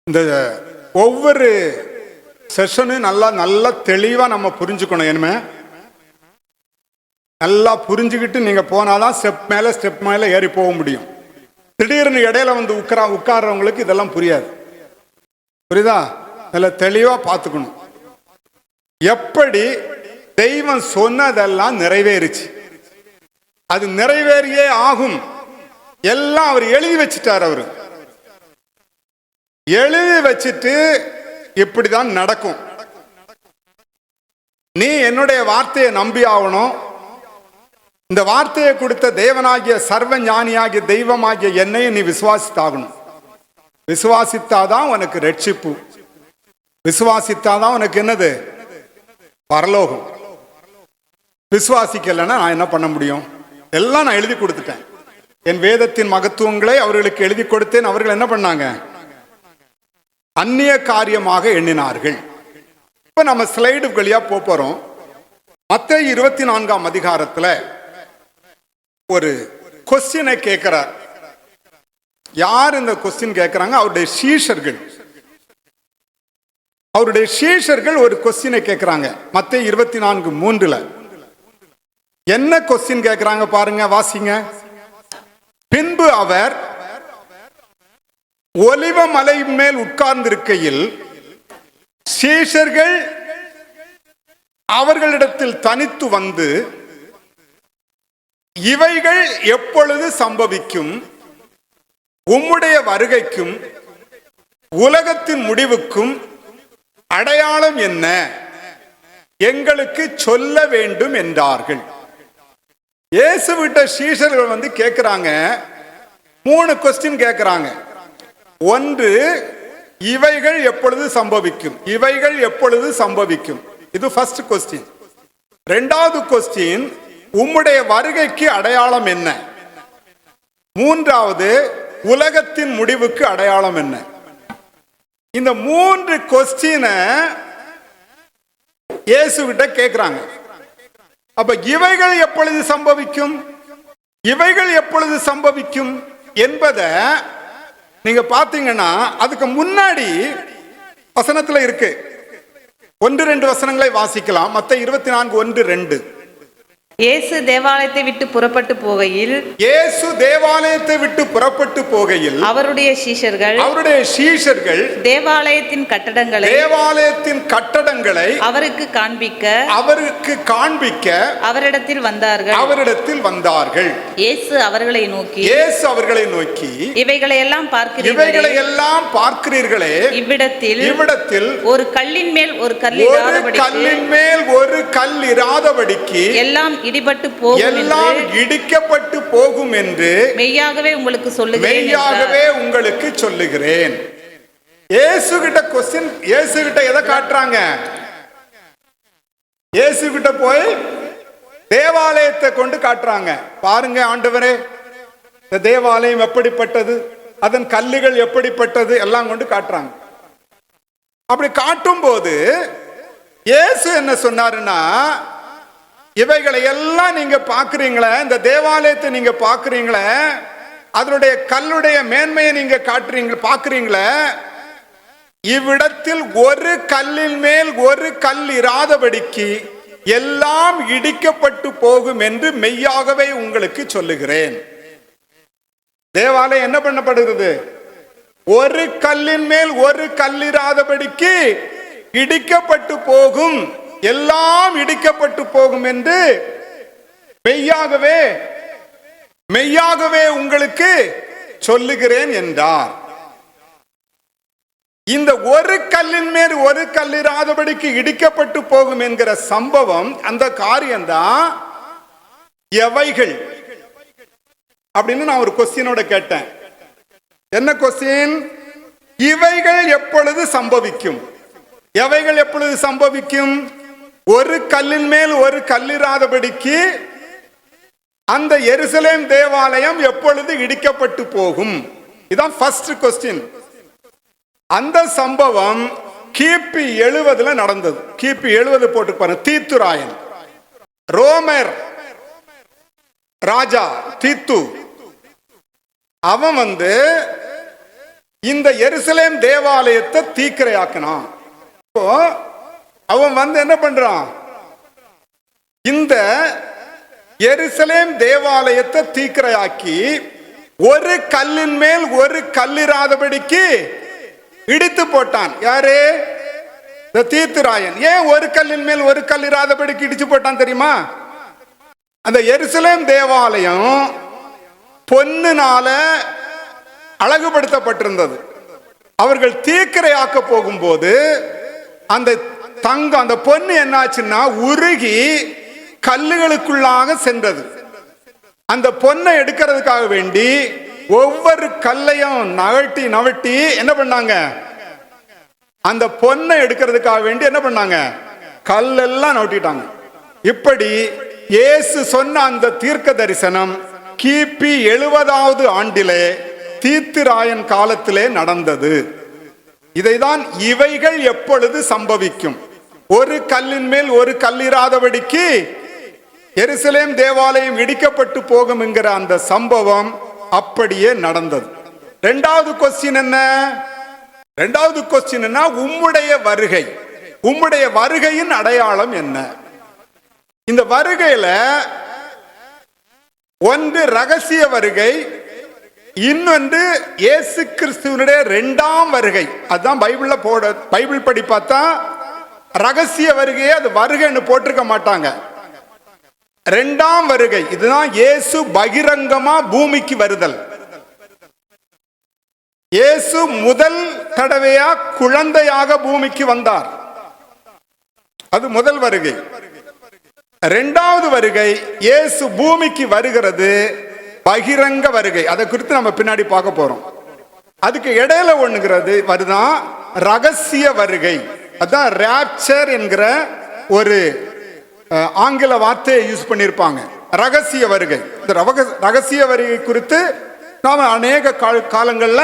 இந்த ஒவ்வொரு செஷனும் நல்லா தெளிவா நம்ம புரிஞ்சுக்கணும். இனிமே நல்லா புரிஞ்சுக்கிட்டு நீங்க போனாதான் ஸ்டெப் மேல ஏறி போக முடியும். திடீர்னு இடையில வந்து உட்கார்றவங்களுக்கு இதெல்லாம் புரியாது. புரியுதா? அதில் தெளிவா பார்த்துக்கணும். எப்படி தெய்வம் சொன்னதெல்லாம் நிறைவேறிச்சு, அது நிறைவேறியே ஆகும். எல்லாம் அவர் எழுதி வச்சுட்டார். அவரு எழுதி வச்சுட்டு இப்படிதான் நடக்கும். நீ என்னுடைய வார்த்தையை நம்பி ஆகணும். இந்த வார்த்தையை கொடுத்த தேவனாகிய சர்வ ஞானியாகிய தெய்வமாகிய என்னையை நீ விசுவாசித்தாகணும். விசுவாசித்தாதான் உனக்கு ரட்சிப்பு. விசுவாசித்தாதான் உனக்கு என்னது? பரலோகம். விசுவாசிக்கலைன்னா நான் என்ன பண்ண முடியும்? எல்லாம் நான் எழுதி கொடுத்துட்டேன். என் வேதத்தின் மகத்துவங்களை அவர்களுக்கு எழுதி கொடுத்தேன். அவர்கள் என்ன பண்ணாங்க? அந்நிய காரியமாக எண்ணினார்கள். இப்ப நம்ம ஸ்லைடு வழியா போறோம். மத்தேயு 24ஆம் அதிகாரத்துல ஒரு கொஸ்டினை கேட்கிறார். யார் இந்த கொஸ்டின் கேட்கிறாங்க? அவருடைய சீஷர்கள். அவருடைய சீஷர்கள் ஒரு கொஸ்டினை கேட்கிறாங்க. மத்தேயு 24:3 என்ன கொஸ்டின் கேட்கிறாங்க பாருங்க, வாசிங்க. பின்பு அவர் ஒலிவ மலை மேல் உட்கார்ந்திருக்கையில் சீஷர்கள் அவர்களிடத்தில் தனித்து வந்து, இவைகள் எப்பொழுது சம்பவிக்கும்? உம்முடைய வருகைக்கும் உலகத்தின் முடிவுக்கும் அடையாளம் என்ன? எங்களுக்கு சொல்ல வேண்டும் என்றார்கள். இயேசுவிட்ட சீஷர்கள் வந்து கேட்கிறாங்க. 3 கொஸ்டின் கேட்கிறாங்க. ஒன்று, இவைகள் எப்பொழுது சம்பவிக்கும்? இவைகள் எப்பொழுது சம்பவிக்கும்? இது ஃபர்ஸ்ட் கொஸ்டின். இரண்டாவது கொஸ்டின், உம்முடைய வருகைக்கு அடையாளம் என்ன? மூன்றாவது, உலகத்தின் முடிவுக்கு அடையாளம் என்ன? இந்த 3 கொஸ்டினை இயேசுவிட்ட கேட்கிறாங்க. அப்ப இவைகள் எப்பொழுது சம்பவிக்கும், இவைகள் எப்பொழுது சம்பவிக்கும் என்பதை நீங்க பாத்தீங்கன்னா அதுக்கு முன்னாடி வசனத்துல இருக்கு. 1-2 வசனங்களை வாசிக்கலாம். மத்தேயு 24:1-2. இயேசு தேவாலயத்தை விட்டு புறப்பட்டு போகையில், இயேசு தேவாலயத்தை விட்டு புறப்பட்டு போகையில் அவருடைய சீஷர்கள் தேவாலயத்தின் கட்டடங்களை அவருக்கு காண்பிக்க அவரிடத்தில் வந்தார்கள். இயேசு அவர்களை நோக்கி இவைகளை எல்லாம் பார்க்கிறீர்களே, இவ்விடத்தில் ஒரு கல்லின் மேல் ஒரு கல் இராதபடிக்கு எல்லாம் இடிக்கப்பட்டு போகும் என்று மெய்யாகவே உங்களுக்கு சொல்லுகிறேன். இயேசு கிட்ட கொஸ்டின், இயேசு கிட்ட எதை காட்டுறாங்க? இயேசு கிட்ட போய் தேவாலயத்தை கொண்டு காட்டுறாங்க. பாருங்க ஆண்டவரே, இந்த தேவாலயம் எப்படிப்பட்டது, அதன் கல்லுகள் எப்படிப்பட்டது, எல்லாம் கொண்டு காட்டுறாங்க. அப்படி காட்டும் போது இயேசு என்ன சொன்னாருன்னா, இவைகளை எல்லாம் நீங்க பாக்குறீங்களே, இந்த தேவாலயத்தை நீங்க பாக்குறீங்களே, அதனுடைய கல்லுடைய மேன்மையை நீங்க பாக்குறீங்களே, இவ்விடத்தில் ஒரு கல்லின் மேல் ஒரு கல் இராதபடிக்கு எல்லாம் இடிக்கப்பட்டு போகும் என்று மெய்யாகவே உங்களுக்கு சொல்லுகிறேன். தேவாலயம் என்ன பண்ணப்படுகிறது? ஒரு கல்லின் மேல் ஒரு கல் இராதபடிக்கு இடிக்கப்பட்டு போகும், எல்லாம் இடிக்கப்பட்டு போகும் என்று மெய்யாகவே உங்களுக்கு சொல்லுகிறேன் என்றார். இந்த ஒரு கல்லின் மேல் ஒரு கல்லிராதபடிக்கு இடிக்கப்பட்டு போகும் என்கிற சம்பவம், அந்த காரியம்தான் எவைகள் அப்படின்னு நான் ஒரு கொஸ்டினோட கேட்டேன். என்ன கொஸ்டின்? இவைகள் எப்பொழுது சம்பவிக்கும்? எவைகள் எப்பொழுது சம்பவிக்கும்? ஒரு கல்லின் மேல் ஒரு கல்லிராதபடிக்கு அந்த எருசலேம் தேவாலயம் எப்பொழுது இடிக்கப்பட்டு போகும்? இதான் ஃபர்ஸ்ட் கொஸ்டின். அந்த சம்பவம் கிபி 70 நடந்தது. கிபி 70 போட்டு பாருங்க. தீத்துராயன், ரோமர் ராஜா தீத்து, அவன் வந்து இந்த எருசலேம் தேவாலயத்தை தீக்கிரையாக்கினான். இப்போ அவன் வந்து என்ன பண்றான்? இந்த எருசலேம் தேவாலயத்தை தீக்கிரையாக்கி ஒரு கல்லின் மேல் ஒரு கல்லிராதபடிக்கு இடித்து போட்டான். யாரு? இந்த தீர்த்துராயன். ஏன் ஒரு கல்லின் மேல் ஒரு கல்லிராதபடிக்கு இடிச்சு போட்டான் தெரியுமா? அந்த எருசலேம் தேவாலயம் பொன்னுனால அழகுபடுத்தப்பட்டிருந்தது. அவர்கள் தீக்கிரையாக்க போகும்போது அந்த தங்கம், அந்த பொன்னு என்னாச்சுன்னா உருகி கல்லுகளுக்குள்ளாக சென்றது. அந்த பொன்னை எடுக்கிறதுக்காக வேண்டி ஒவ்வொரு கல்லையும் நவட்டி நவட்டி என்ன பண்ணாங்க? அந்த பொன்னை எடுக்கிறதுக்காக வேண்டி என்ன பண்ணாங்க? கல்லெல்லாம் நவட்டிட்டாங்க. இப்படி இயேசு சொன்ன அந்த தீர்க்க தரிசனம் கிபி 70வது ஆண்டிலே தீர்த்துராயன் காலத்திலே நடந்தது. இதைதான் இவைகள் எப்பொழுது சம்பவிக்கும், ஒரு கல்லின் மேல் ஒரு கல்லிராதபடிக்கு எருசலேம் தேவாலயம் இடிக்கப்பட்டு போகும் என்கிற அந்த சம்பவம் அப்படியே நடந்தது. இரண்டாவது கொஸ்டின் என்ன? இரண்டாவது கொஸ்டின் என்ன? உம்முடைய வருகை, உம்முடைய வருகையின் அடையாளம் என்ன? இந்த வருகையில ஒன்று ரகசிய வருகை, இன்னொன்று இயேசு கிறிஸ்துவனுடைய இரண்டாம் வருகை. அதுதான் பைபிள்ல பைபிள் படி பார்த்தா ரகசிய வருகையை அது வருகைன்னு போட்டிருக்க மாட்டாங்க. இரண்டாம் வருகை, இதுதான் இயேசு பகிரங்கமா பூமிக்கு வருதல். இயேசு முதல் தடவையா குழந்தையாக பூமிக்கு வந்தார், அது முதல் வருகை. இரண்டாவது வருகை இயேசு பூமிக்கு வருகிறது பகிரங்க வருகை. அதை குறித்து நம்ம பின்னாடி பார்க்க போறோம். அதுக்கு இடையில ஒண்ணுங்கிறது வருதான் ரகசிய வருகை. அதான் ராப்சர் என்கிற ஒரு ஆங்கில வார்த்தையை யூஸ் பண்ணியிருப்பாங்க, ரகசிய வருகை. இந்த ரகசிய வருகை குறித்து நாம அநேக காலங்கள்ல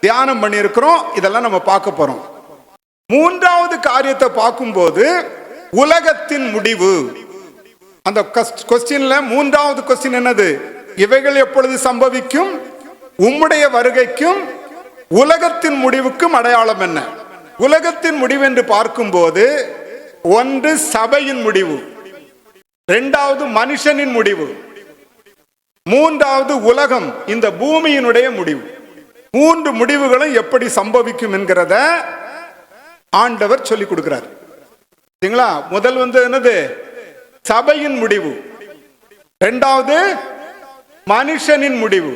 தியானம் பண்ணியிருக்கிறோம். இதெல்லாம் நம்ம பார்க்க போறோம். மூன்றாவது காரியத்தை பார்க்கும்போது உலகத்தின் முடிவு. அந்த கொஸ்டின்ல மூன்றாவது கொஸ்டின் என்னது? இவைகள் எப்பொழுது சம்பவிக்கும், உம்முடைய வருகைக்கும் உலகத்தின் முடிவுக்கும் அடையாளம் என்ன? உலகத்தின் முடிவு என்று பார்க்கும்போது ஒன்று சபையின் முடிவு, இரண்டாவது மனுஷனின் முடிவு, மூன்றாவது உலகம், இந்த பூமியினுடைய முடிவு. மூன்று முடிவுகளும் எப்படி சம்பவிக்கும் என்கிறத ஆண்டவர் சொல்லிக் கொடுக்கிறார். சரிங்களா? முதல் வந்து என்னது? சபையின் முடிவு, இரண்டாவது மனுஷனின் முடிவு,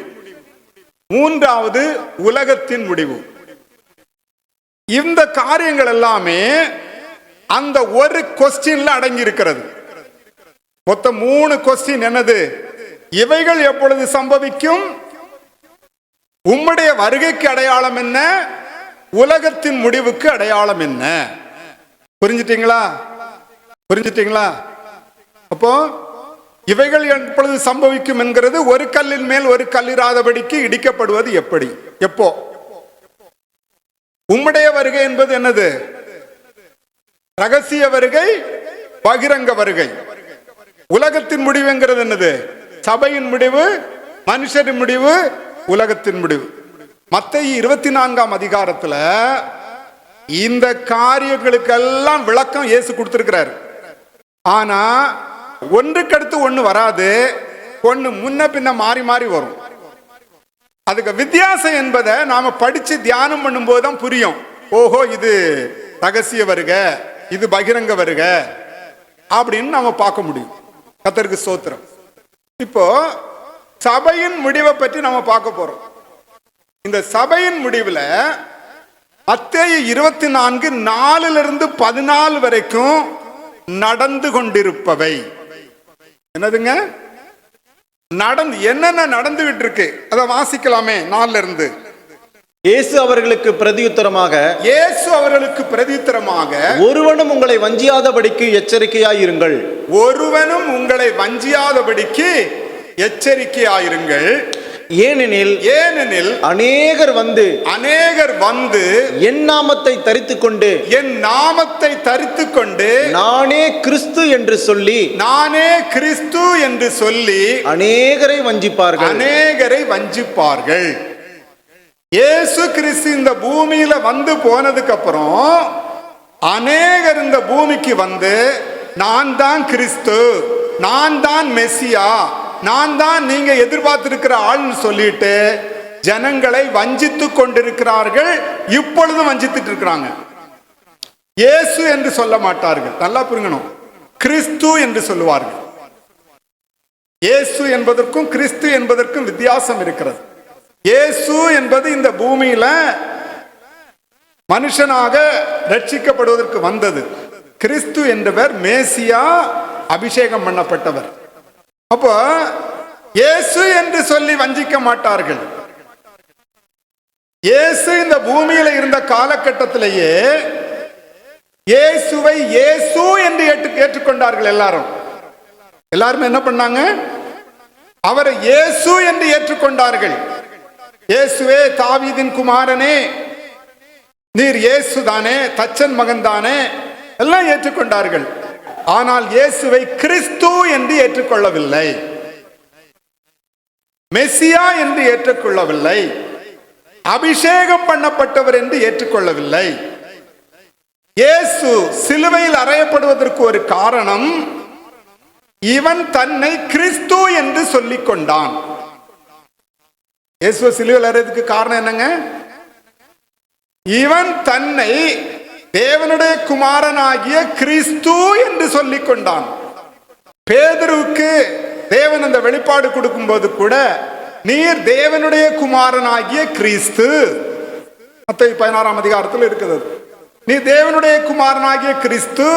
மூன்றாவது உலகத்தின் முடிவு. இந்த காரியங்கள் எல்லாமே அந்த ஒரு கொஸ்டின்ல அடங்கி இருக்கிறது. மொத்தம் 3 கொஸ்டின். என்னது? இவைகள் எப்பொழுது சம்பவிக்கும், உம்முடைய வருகைக்கு அடையாளம் என்ன, உலகத்தின் முடிவுக்கு அடையாளம் என்ன? புரிஞ்சுட்டீங்களா? புரிஞ்சுட்டீங்களா? அப்போ இவைகள் எப்பொழுது சம்பவிக்கும் என்கிறது ஒரு கல்லின் மேல் ஒரு கல்லிராதபடிக்கு இடிக்கப்படுவது எப்படி, எப்போ? உம்முடைய வருகை என்பது என்னது? ரகசிய வருகை, பகிரங்க வருகை. உலகத்தின் முடிவு என்கிறது என்னது? சபையின் முடிவு, மனுஷரின் முடிவு, உலகத்தின் முடிவு. மத்தேயு 24ஆம் அதிகாரத்துல இந்த காரியங்களுக்கெல்லாம் விளக்கம் இயேசு கொடுத்திருக்கிறார். ஆனா ஒன்றுக்கடுத்து ஒண்ணு வராது, ஒண்ணு முன்ன பின்ன மாறி மாறி வரும். அதுக்கு வித்தியாசம் என்பதை நாம படிச்சு தியானம் பண்ணும் போதுதான் புரியும். ஓஹோ, இது ரகசிய வருக, இது பகிரங்க வருக அப்படின்னு நாம பார்க்க முடியும். கர்த்தருக்கு ஸ்தோத்திரம். இப்போ சபையின் முடிவை பற்றி நாம பார்க்க போறோம். இந்த சபையின் முடிவுல மத்தேயு 24:4-14 வரைக்கும் நடந்து கொண்டிருப்பவை என்னதுங்க? என்னென்ன நடந்துகிட்டு இருக்கு அதை வாசிக்கலாமே. 4 இருந்து. இயேசு அவர்களுக்கு பிரதியுத்தரமாக ஒருவனும் உங்களை வஞ்சியாதபடிக்கு எச்சரிக்கையாயிருங்கள். ஒருவனும் உங்களை வஞ்சியாதபடிக்கு எச்சரிக்கையாயிருங்கள். ஏனெனில் அநேகர் வந்து என் நாமத்தை தரித்துக்கொண்டு நானே கிறிஸ்து என்று சொல்லி அநேகரை வஞ்சிப்பார்கள். இயேசு கிறிஸ்து இந்த பூமியில வந்து போனதுக்கு அப்புறம் அநேகர் இந்த பூமிக்கு வந்து நான் தான் கிறிஸ்து, நான் தான் மெசியா, நான் தான் நீங்க எதிர்பார்த்திருக்கிற ஆள்னு சொல்லிட்டு ஜனங்களை வஞ்சித்து கொண்டிருக்கிறார்கள். இப்பொழுதும் வஞ்சித்துட்டு இருக்கிறாங்க. இயேசு என்று சொல்ல மாட்டார்கள், நல்லா புரிஞ்சுக்கணும், கிறிஸ்து என்று சொல்லுவார்கள். இயேசு என்பதற்கும் கிறிஸ்து என்பதற்கும் வித்தியாசம் இருக்கிறது. இயேசு என்பது இந்த பூமியில மனுஷனாக ரட்சிக்கப்படுவதற்கு வந்தது. கிறிஸ்து என்றவர் மேசியா, அபிஷேகம் பண்ணப்பட்டவர். அப்போ இயேசு என்று சொல்லி வஞ்சிக்க மாட்டார்கள். இயேசு இந்த பூமியில இருந்த காலகட்டத்திலேயே இயேசுவை இயேசு என்று ஏற்றுக்கொண்டார்கள். எல்லாரும் என்ன பண்ணாங்க? அவரை இயேசு என்று ஏற்றுக்கொண்டார்கள். இயேசுவே தாவீதின் குமாரனே, நீர் இயேசு தானே, தச்சன் மகன் தானே, எல்லாம் ஏற்றுக்கொண்டார்கள். ஆனால் இயேசுவை கிறிஸ்து என்று ஏற்றுக்கொள்ளவில்லை, மெசியா என்று ஏற்றுக்கொள்ளவில்லை, அபிஷேகம் பண்ணப்பட்டவர் என்று ஏற்றுக்கொள்ளவில்லை. இயேசு சிலுவையில் அறையப்படுவதற்கு ஒரு காரணம், இவன் தன்னை கிறிஸ்து என்று சொல்லிக் கொண்டான். இயேசு சிலுவையில் அறையதுக்கு காரணம் என்னங்க? இவன் தன்னை தேவனுடைய குமாரனாகிய கிறிஸ்து என்று சொல்லிக் கொண்டான். பேதுருவுக்கு தேவன் அந்த வெளிப்பாடு கொடுக்கும் போது கூட நீர் தேவனுடைய குமாரனாகிய கிறிஸ்து, மத்தேயு 16ஆம் அதிகாரத்தில் இருக்குது, நீ தேவனுடைய குமாரனாகிய கிறிஸ்து.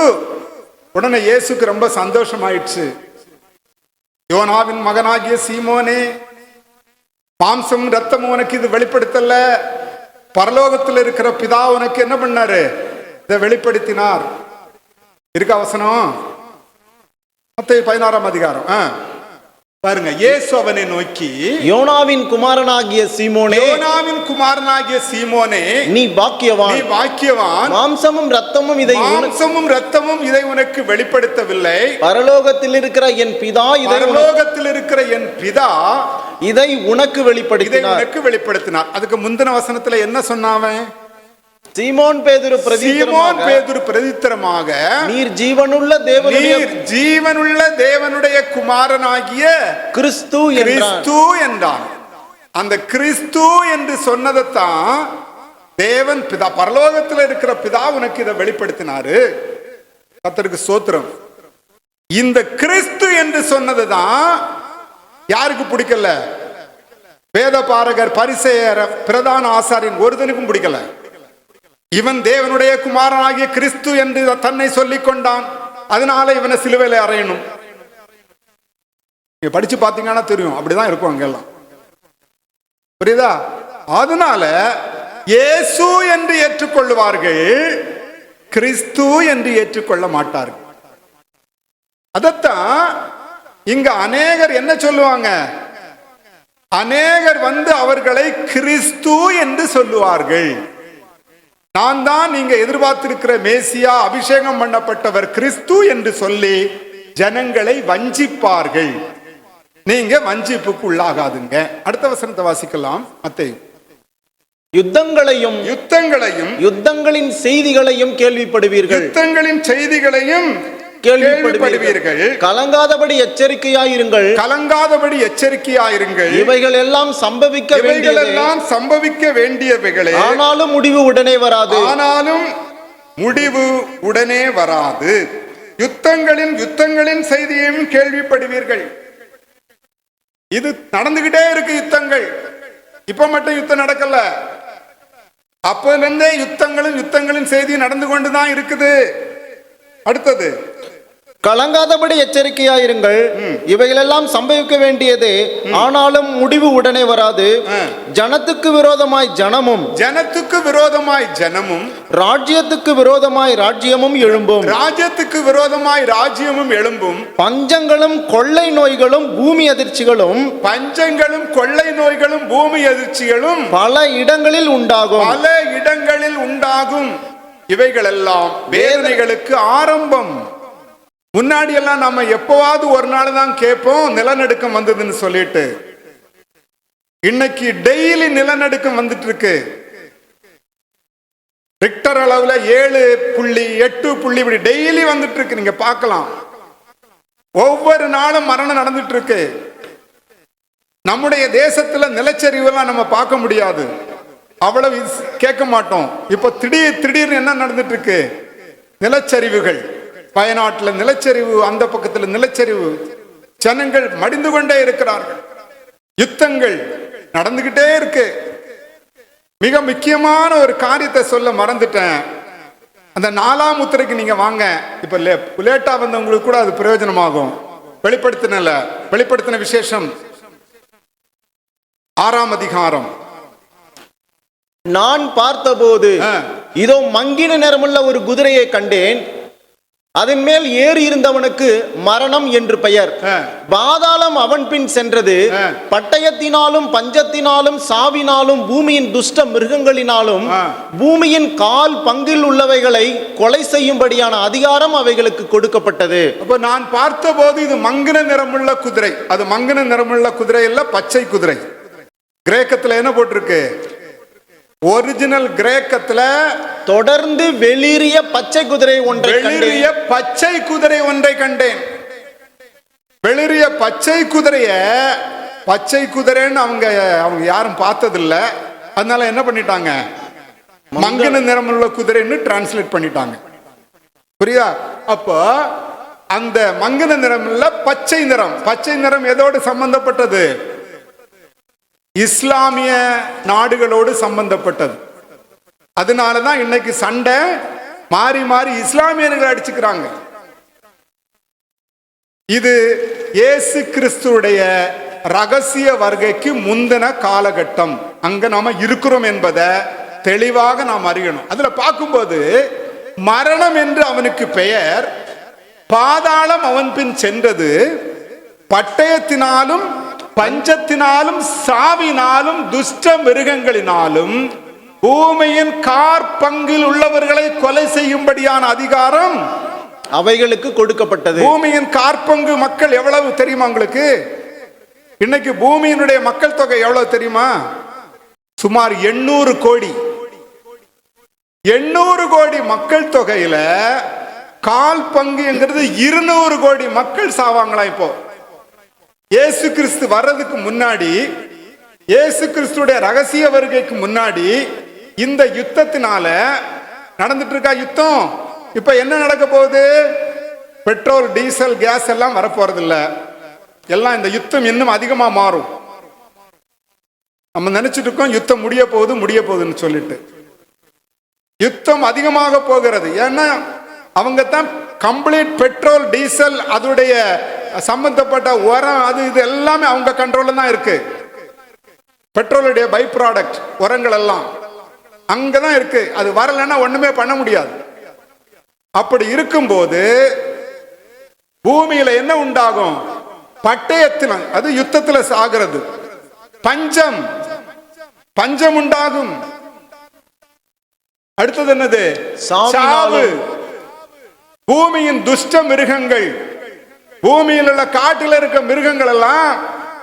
உடனே இயேசுக்கு ரொம்ப சந்தோஷம் ஆயிடுச்சு. யோனாவின் மகனாகிய சீமோனே, மாம்சம் ரத்தமும் உனக்கு இது வெளிப்படுத்தல, பரலோகத்தில் இருக்கிற பிதா உனக்கு என்ன பண்ணாரு? இதை வெளிப்படுத்தினார். இருக்க வசனம் மத்தேயு 16ஆம் அதிகாரம் பாருங்க. இயேசு அவனை நோக்கி, யோனாவின் குமாரனாகிய சீமோனே, யோனாவின் குமாரனாகிய சீமோனே, நீ பாக்கியவான், நீ பாக்கியவான், மாம்சமும் ரத்தமும் இதை உனக்கு வெளிப்படுத்தவில்லை, பரலோகத்தில் இருக்கிற என் பிதா இதை உனக்கு வெளிப்படுத்தினார். அதுக்கு முந்தின வசனத்துல என்ன சொன்னாவன்? சீமோன் பேதுரு பிரதித்திரமாக, நீர் ஜீவனுள்ள தேவனுடைய குமாரனாகிய கிறிஸ்து என்றான். அந்த கிறிஸ்து என்று சொன்னதைத்தான் தேவன் பிதா, பரலோகத்தில் இருக்கிற பிதா உனக்கு இதை வெளிப்படுத்தினாரு. கர்த்தருக்கு ஸ்தோத்திரம். இந்த கிறிஸ்து என்று சொன்னதுதான் யாருக்கு பிடிக்கல? வேத பாரகர், பரிசேயர், பிரதான ஆசாரியன் ஒருத்தனுக்கும் பிடிக்கல. இவன் தேவனுடைய குமாரனாகிய கிறிஸ்து என்று தன்னை சொல்லிக் கொண்டான், அதனால இவனை சிலுவையில அறையணும். படிச்சு பாத்தீங்கன்னா தெரியும், அப்படிதான் இருக்கும் அங்கெல்லாம். புரியுதா? அதனால இயேசு என்று ஏற்றுக்கொள்வார்கள், கிறிஸ்து என்று ஏற்றுக்கொள்ள மாட்டார்கள். அதத்தான் இங்க அநேகர் என்ன சொல்லுவாங்க? அநேகர் வந்து அவர்களை கிறிஸ்து என்று சொல்லுவார்கள். நான் தான் நீங்க எதிர்பார்த்திருக்கிற மேசியா, அபிஷேகம் பண்ணப்பட்டவர் கிறிஸ்து என்று சொல்லி ஜனங்களை வஞ்சிப்பார்கள். நீங்க வஞ்சிப்புக்கு உள்ளாகாதுங்க. அடுத்த வசனத்தை வாசிக்கலாம். மத்தேயு. யுத்தங்களையும் யுத்தங்களின் செய்திகளையும் கேள்விப்படுவீர்கள், கலங்காதபடி எச்சரிக்கையாயிருங்கள், இவைகள் எல்லாம் சம்பவிக்க வேண்டியவைகளே, ஆனாலும் முடிவு உடனே வராது. யுத்தங்களின் செய்தியையும் கேள்விப்படுவீர்கள். இது நடந்துகிட்டே இருக்கு. யுத்தங்கள் இப்ப மட்டும் யுத்தம் நடக்கல, அப்ப இருந்தே யுத்தங்களின் செய்தி நடந்து கொண்டுதான் இருக்குது. அடுத்தது, கலங்காதபடி எச்சரிக்கையாயிருங்கள், இவைகளெல்லாம் சம்பவிக்க வேண்டியது, ஆனாலும் முடிவு உடனே வராது. ஜனத்துக்கு விரோதமாய் ஜனமும் ராஜ்யத்துக்கு விரோதமாய் ராஜ்யமும் எழும்பும். பஞ்சங்களும் கொள்ளை நோய்களும் பூமி அதிர்ச்சிகளும் பல இடங்களில் உண்டாகும். இவைகளெல்லாம் வேதனைகளுக்கு ஆரம்பம். முன்னாடி எல்லாம் நம்ம எப்பவாவது ஒரு நாள் தான் கேட்போம் நிலநடுக்கம் வந்ததுன்னு சொல்லிட்டு. இன்னைக்கு டெய்லி நிலநடுக்கம் வந்துட்டு இருக்கு. ரிக்டர் அளவுல 7.8 இப்படி டெய்லி வந்துட்டு இருக்கு. நீங்க பார்க்கலாம், ஒவ்வொரு நாளும் மரணம் நடந்துட்டு இருக்கு. நம்முடைய தேசத்துல நிலச்சரிவுலாம் நம்ம பார்க்க முடியாது, அவ்வளவு கேட்க மாட்டோம். இப்போ திடீர்னு என்ன நடந்துட்டு இருக்கு? நிலச்சரிவுகள். வயநாட்டுல நிலச்சரிவு, அந்த பக்கத்துல நிலச்சரிவு, ஜனங்கள் மடிந்து கொண்டே இருக்கிறார்கள், யுத்தங்கள் நடந்துகிட்டே இருக்கு. மிக முக்கியமான ஒரு காரியத்தை சொல்ல மறந்துட்டேன். அந்த 4ஆம் முத்திரைக்கு நீங்க வாங்க. இப்ப லேட்டா வந்தவங்களுக்கு கூட அது பிரயோஜனமாகும். வெளிப்படுத்தின விசேஷம் 6ஆம் அதிகாரம். நான் பார்த்தபோது இதோ மங்கின நிறமுள்ள ஒரு குதிரையை கண்டேன். அதன் மேல் ஏறி இருந்தவனுக்கு மரணம் என்று பெயர். பாதாளம் அவன் பின் சென்றது. பட்டயத்தினாலும் பஞ்சத்தினாலும் சாவினாலும் பூமியின் துஷ்ட மிருகங்களினாலும் பூமியின் கால் பங்கில் உள்ளவைகளை கொலை செய்யும்படியான அதிகாரம் அவைகளுக்கு கொடுக்கப்பட்டது. அப்ப நான் பார்த்தபோது இது மங்கின நிறமுள்ள குதிரை. அது மங்கின நிறமுள்ள குதிரை இல்ல, பச்சை குதிரை. கிரேக்கத்துல என்ன போட்டிருக்கு? ஒரிஜினல் கிரேக்கத்துல தொடர்ந்து வெளிரிய பச்சை குதிரை ஒன்றை கண்டேன். வெளிரிய பச்சை குதிரைய பச்சை குதிரைன்னு அவங்க யாரும் பார்த்ததில்ல. அதனால என்ன பண்ணிட்டாங்க? மங்கின நிறமுள்ள குதிரைன்னு டிரான்ஸ்லேட் பண்ணிட்டாங்க. புரியுதா? அப்போ அந்த மங்கின நிறம் இல்ல, பச்சை நிறம். பச்சை நிறம் எதோடு சம்பந்தப்பட்டது? இஸ்லாமிய நாடுகளோடு சம்பந்தப்பட்டது. அதனாலதான் இன்னைக்கு சண்டை மாறி மாறி இஸ்லாமியர்கள் அடிச்சுக்கிறாங்க. இது இயேசு கிறிஸ்துடைய ரகசிய வருகைக்கு முந்தின காலகட்டம். அங்க நாம இருக்கிறோம் என்பதை தெளிவாக நாம் அறியணும். அதுல பார்க்கும்போது மரணம் என்று அவனுக்கு பெயர், பாதாளம் அவன் பின் சென்றது, பட்டயத்தினாலும் பஞ்சத்தினாலும் சாவினாலும் துஷ்ட மிருகங்களினாலும் பூமியின் காற்பங்கில் உள்ளவர்களை கொலை செய்யும்படியான அதிகாரம் அவைகளுக்கு கொடுக்கப்பட்டது. பூமியின் காற்பங்கு மக்கள் எவ்வளவு தெரியுமா உங்களுக்கு? இன்னைக்கு பூமியினுடைய மக்கள் தொகை எவ்வளவு தெரியுமா? சுமார் 800 கோடி. 800 கோடி மக்கள் தொகையில கால் பங்குங்கிறது 200 கோடி மக்கள் சாவாங்களா? இப்போ இயேசு கிறிஸ்து வர்றதுக்கு முன்னாடி, இயேசு கிறிஸ்துடைய ரகசிய வருகைக்கு முன்னாடி இந்த யுத்தத்தினால நடந்துட்டு இருக்கா யுத்தம். இப்ப என்ன நடக்க போகுது? பெட்ரோல், டீசல், கேஸ் எல்லாம் வரப்போறது இல்ல. எல்லாம் இந்த யுத்தம் இன்னும் அதிகமா மாறும். நம்ம நினைச்சிட்டு இருக்கோம் யுத்தம் முடிய போகுதுன்னு சொல்லிட்டு. யுத்தம் அதிகமாக போகிறது. ஏன்னா அவங்க தான் கம்ப்ளீட் பெட்ரோல், டீசல், அதோடைய சம்பந்தப்பட்ட உரம், அது இது எல்லாமே அவங்க கண்ட்ரோல்ல தான் இருக்கு. பெட்ரோலுடைய பை ப்ராடக்ட் உரங்கள் எல்லாம் அங்கதான் இருக்கு. அது வரலன்னா ஒண்ணுமே பண்ண முடியாது. அப்படி இருக்கும்போது பூமியில என்ன உண்டாகும்? பட்டயத்தின, அது யுத்தத்துல சாகிறது. பஞ்சம் உண்டாகும். அடுத்தது என்னது? சாவு. பூமியின் துஷ்ட மிருகங்கள், பூமியில் உள்ள காட்டில் இருக்க மிருகங்கள் எல்லாம்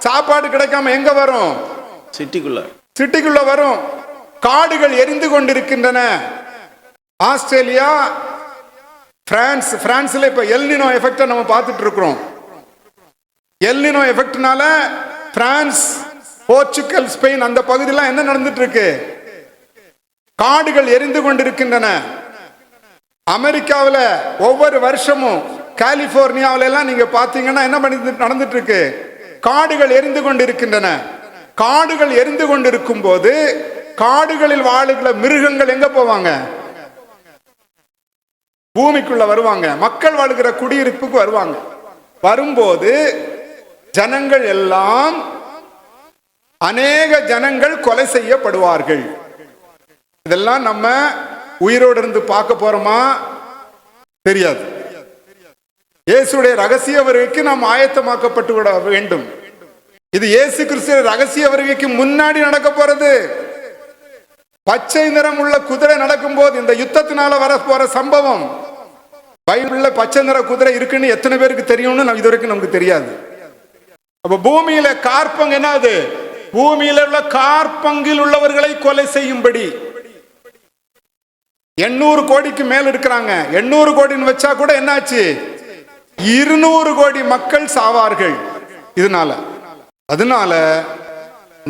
சாப்பாடு கிடைக்காம எங்க வரும்? சிட்டிக்குள்ள வரும். காடுகள் எரிந்து கொண்டிருக்கின்றன. ஆஸ்திரேலியா, பிரான்ஸ்ல இப்ப எல்னினோ எஃபெக்ட் நம்ம பார்த்துட்டு இருக்கிறோம். எல்னினோ எஃபெக்ட்னால பிரான்ஸ், போர்ச்சுகல், ஸ்பெயின் அந்த பகுதியெல்லாம் என்ன நடந்துட்டு இருக்கு? காடுகள் எரிந்து கொண்டிருக்கின்றன. அமெரிக்காவில் ஒவ்வொரு வருஷமும் கலிபோர்னியாவில எல்லாம் நீங்க பாத்தீங்கன்னா என்ன நடந்துட்டு இருக்கு? காடுகள் எரிந்து கொண்டிருக்கின்றன. காடுகள் எரிந்து கொண்டிருக்கும் போது காடுகளில் வாழுகிற மிருகங்கள் எங்க போவாங்க? பூமிக்குள்ள வருவாங்க. மக்கள் வாழுகிற குடியிருப்புக்கு வருவாங்க. வரும்போது ஜனங்கள் எல்லாம், அநேக ஜனங்கள் கொலை செய்யப்படுவார்கள். இதெல்லாம் நம்ம உயிரோடு இருந்து பார்க்க போறோமா? தெரியாது. இயேசுடைய ரகசிய வருகைக்கு நாம் ஆயத்தமாக்கப்பட்டு விட வேண்டும். இது இயேசு கிறிஸ்து ரகசிய வருகைக்கு முன்னாடி நடக்க போறது. பச்சை நிறம் உள்ள குதிரை நடக்கும் போது இந்த யுத்தத்தினால வர போற சம்பவம். பைபிள்ல பச்சை நிற குதிரை இருக்குன்னு எத்தனை பேருக்கு தெரியும்னு இது வரைக்கும் நமக்கு தெரியாது. அப்ப பூமியில கார்பங்கு என்னது? பூமியில உள்ள காற்பங்கில் உள்ளவர்களை கொலை செய்யும்படி. 800 கோடிக்கு மேல் இருக்கிறாங்க. 800 கோடின்னு வச்சா கூட என்னாச்சு, 200 கோடி மக்கள் சாவார்கள் அதனால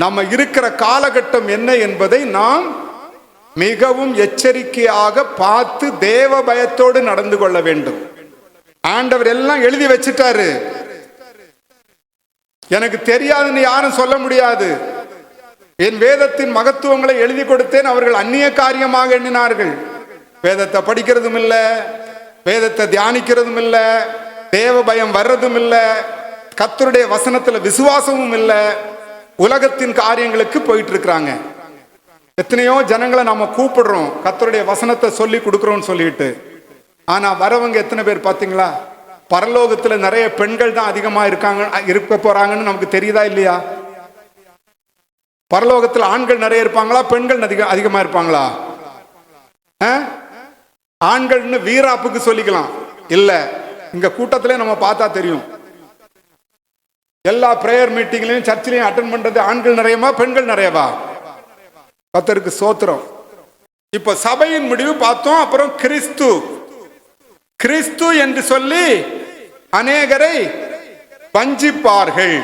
நம்ம இருக்கிற காலகட்டம் என்ன என்பதை நாம் மிகவும் எச்சரிக்கையாக பார்த்து தேவ பயத்தோடு நடந்து கொள்ள வேண்டும். ஆண்டவர் எல்லாம் எழுதி வச்சிட்டாரு. எனக்கு தெரியாதுன்னு யாரும் சொல்ல முடியாது. என் வேதத்தின் மகத்துவங்களை எழுதி கொடுத்தேன், அவர்கள் அந்நிய காரியமாக எண்ணினார்கள். வேதத்தை படிக்கிறதும் இல்ல, வேதத்தை தியானிக்கிறதும் இல்ல, தேவ பயம் வர்றதும் இல்ல, கர்த்தருடைய வசனத்துல விசுவாசமும் இல்ல, உலகத்தின் காரியங்களுக்கு போயிட்டு இருக்கிறாங்க. எத்தனையோ ஜனங்களை நாம கூப்பிடுறோம், கர்த்தருடைய வசனத்தை சொல்லி கொடுக்கிறோம்னு சொல்லிட்டு. ஆனா வரவங்க எத்தனை பேர் பாத்தீங்களா? பரலோகத்துல நிறைய பெண்கள் தான் அதிகமா இருக்க போறாங்கன்னு நமக்கு தெரியுதா இல்லையா? பரலோகத்துல ஆண்கள் நிறைய இருப்பாங்களா, பெண்கள் அதிகமா இருப்பாங்களா? ஆண்கள்னு வீராப்புக்கு சொல்லிக்கலாம் இல்ல, இங்க கூட்டத்திலே நம்ம பார்த்தா தெரியும். எல்லா பிரேயர் மீட்டிங்லயும் சர்ச்சிலையும் அட்டென்ட் பண்றது ஆண்கள் நிறையவா பெண்கள் நிறையவா? கர்த்தருக்கு ஸ்தோத்திரம். இப்ப சபையின் முடிவு பார்த்தோம். அப்புறம் கிறிஸ்து என்று சொல்லி அநேகரை வஞ்சிப்பார்கள்.